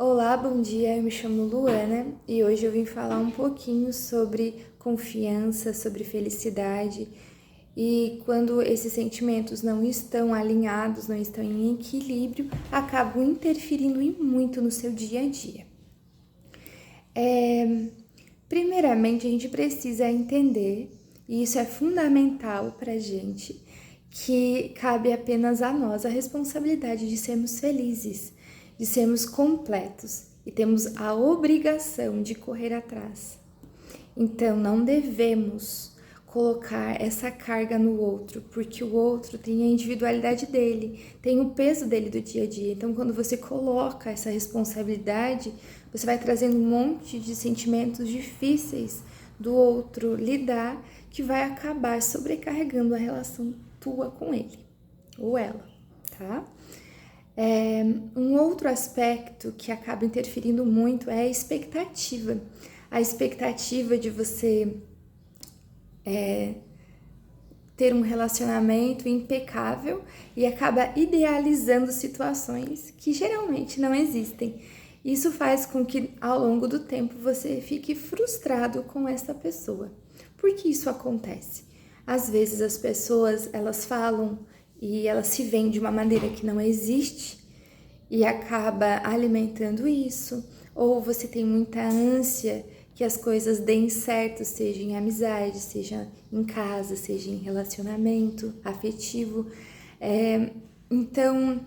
Olá, bom dia, eu me chamo Luana e hoje eu vim falar um pouquinho sobre confiança, sobre felicidade e quando esses sentimentos não estão alinhados, não estão em equilíbrio, acabam interferindo muito no seu dia a dia. Primeiramente, a gente precisa entender, e isso é fundamental para a gente, que cabe apenas a nós a responsabilidade de sermos felizes, de sermos completos e temos a obrigação de correr atrás. Então, não devemos colocar essa carga no outro, porque o outro tem a individualidade dele, tem o peso dele do dia a dia. Então, quando você coloca essa responsabilidade, você vai trazendo um monte de sentimentos difíceis do outro lidar, que vai acabar sobrecarregando a relação tua com ele ou ela, tá? Um outro aspecto que acaba interferindo muito é a expectativa. A expectativa de você ter um relacionamento impecável e acaba idealizando situações que geralmente não existem. Isso faz com que ao longo do tempo você fique frustrado com essa pessoa. Por que isso acontece? Às vezes as pessoas, elas falam e elas se veem de uma maneira que não existe e acaba alimentando isso, ou você tem muita ânsia que as coisas deem certo, seja em amizade, seja em casa, seja em relacionamento afetivo. Então,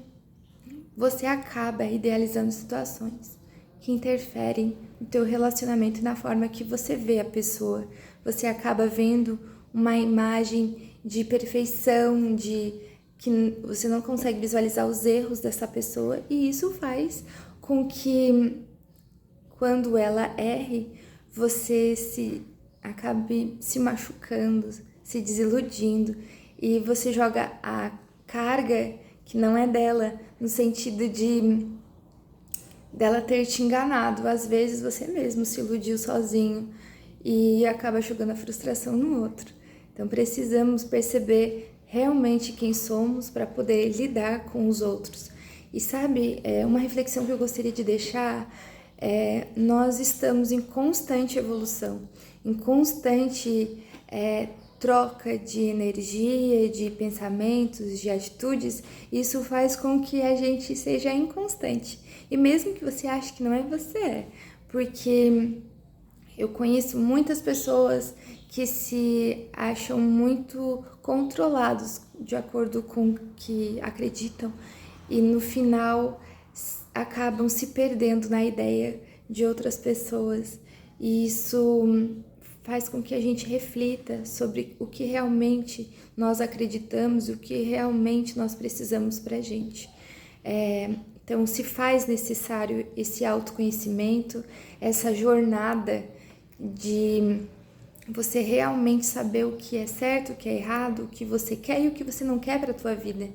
você acaba idealizando situações que interferem no teu relacionamento e na forma que você vê a pessoa. Você acaba vendo uma imagem de perfeição, de que você não consegue visualizar os erros dessa pessoa, e isso faz com que quando ela erre, você acabe se machucando, se desiludindo, e você joga a carga que não é dela, no sentido de dela ter te enganado. Às vezes você mesmo se iludiu sozinho e acaba jogando a frustração no outro. Então precisamos perceber realmente quem somos para poder lidar com os outros. E sabe, uma reflexão que eu gostaria de deixar nós estamos em constante evolução, em constante troca de energia, de pensamentos, de atitudes. Isso faz com que a gente seja inconstante. E mesmo que você ache que não é, você é. Porque eu conheço muitas pessoas que se acham muito controlados de acordo com o que acreditam e no final acabam se perdendo na ideia de outras pessoas. E isso faz com que a gente reflita sobre o que realmente nós acreditamos, o que realmente nós precisamos pra gente. Então, se faz necessário esse autoconhecimento, essa jornada de você realmente saber o que é certo, o que é errado, o que você quer e o que você não quer para a tua vida.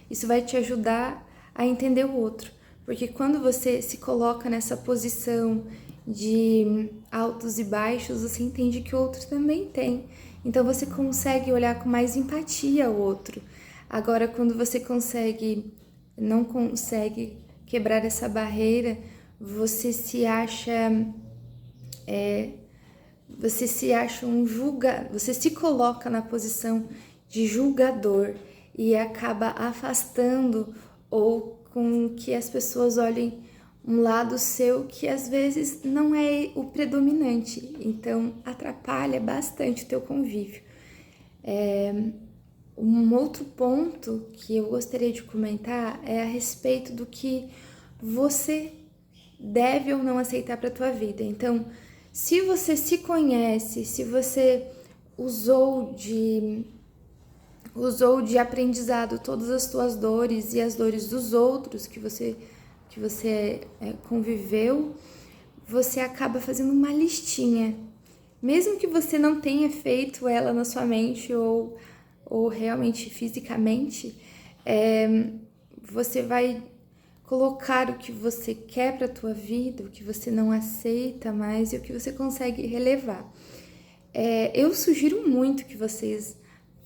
Isso vai te ajudar a entender o outro, porque quando você se coloca nessa posição de altos e baixos, você entende que o outro também tem. Então você consegue olhar com mais empatia o outro. Agora, quando você não consegue quebrar essa barreira, você se acha você se coloca na posição de julgador e acaba afastando ou com que as pessoas olhem um lado seu que às vezes não é o predominante, então atrapalha bastante o teu convívio. Um outro ponto que eu gostaria de comentar é a respeito do que você deve ou não aceitar para a tua vida. Então, se você se conhece, se você usou de aprendizado todas as tuas dores e as dores dos outros que você conviveu, você acaba fazendo uma listinha. Mesmo que você não tenha feito ela na sua mente ou realmente fisicamente, você vai colocar o que você quer para a tua vida, o que você não aceita mais e o que você consegue relevar. Eu sugiro muito que vocês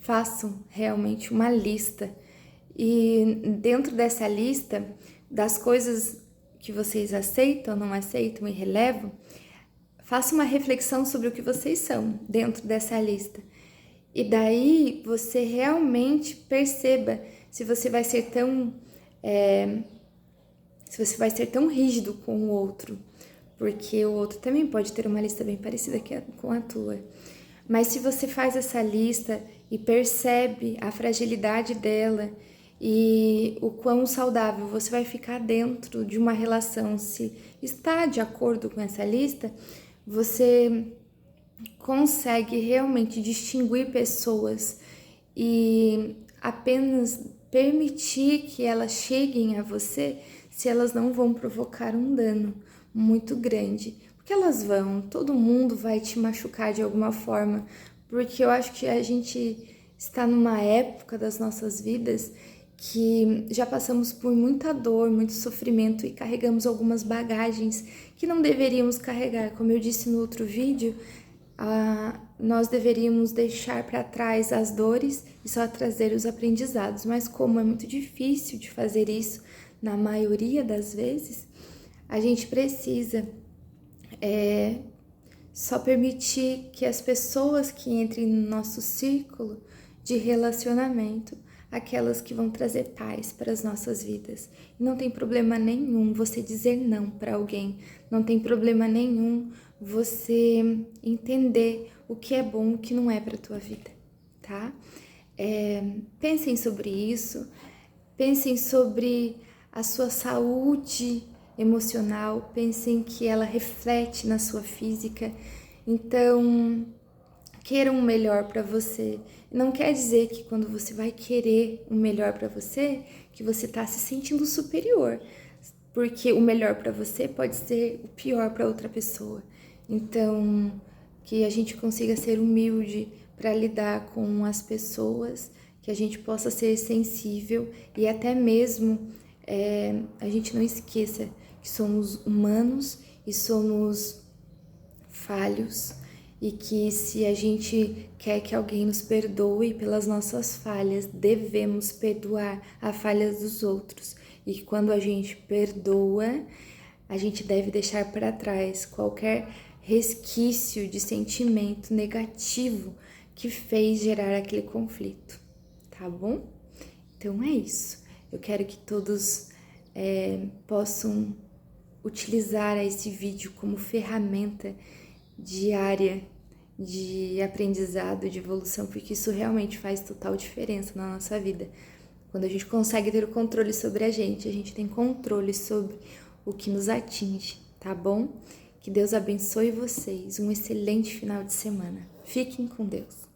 façam realmente uma lista e dentro dessa lista das coisas que vocês aceitam, não aceitam e relevam, faça uma reflexão sobre o que vocês são dentro dessa lista. E daí você realmente perceba se você vai ser tão rígido com o outro, porque o outro também pode ter uma lista bem parecida com a tua. Mas se você faz essa lista e percebe a fragilidade dela e o quão saudável você vai ficar dentro de uma relação, se está de acordo com essa lista, você consegue realmente distinguir pessoas e apenas permitir que elas cheguem a você se elas não vão provocar um dano muito grande. Porque elas vão, todo mundo vai te machucar de alguma forma, porque eu acho que a gente está numa época das nossas vidas que já passamos por muita dor, muito sofrimento e carregamos algumas bagagens que não deveríamos carregar. Como eu disse no outro vídeo, nós deveríamos deixar para trás as dores e só trazer os aprendizados, mas como é muito difícil de fazer isso na maioria das vezes, a gente precisa só permitir que as pessoas que entrem no nosso círculo de relacionamento, aquelas que vão trazer paz para as nossas vidas. E não tem problema nenhum você dizer não para alguém, não tem problema nenhum você entender o que é bom e o que não é para a tua vida, tá? Pensem sobre isso, pensem sobre a sua saúde emocional, pensem que ela reflete na sua física, então queiram o melhor para você. Não quer dizer que quando você vai querer o melhor para você, que você tá se sentindo superior, porque o melhor para você pode ser o pior para outra pessoa. Então, que a gente consiga ser humilde para lidar com as pessoas, que a gente possa ser sensível e até mesmo a gente não esqueça que somos humanos e somos falhos e que se a gente quer que alguém nos perdoe pelas nossas falhas, devemos perdoar as falhas dos outros. E que quando a gente perdoa, a gente deve deixar para trás qualquer resquício de sentimento negativo que fez gerar aquele conflito, tá bom? Então é isso. Eu quero que todos possam utilizar esse vídeo como ferramenta diária de aprendizado, de evolução, porque isso realmente faz total diferença na nossa vida. Quando a gente consegue ter o controle sobre a gente tem controle sobre o que nos atinge, tá bom? Que Deus abençoe vocês, um excelente final de semana. Fiquem com Deus.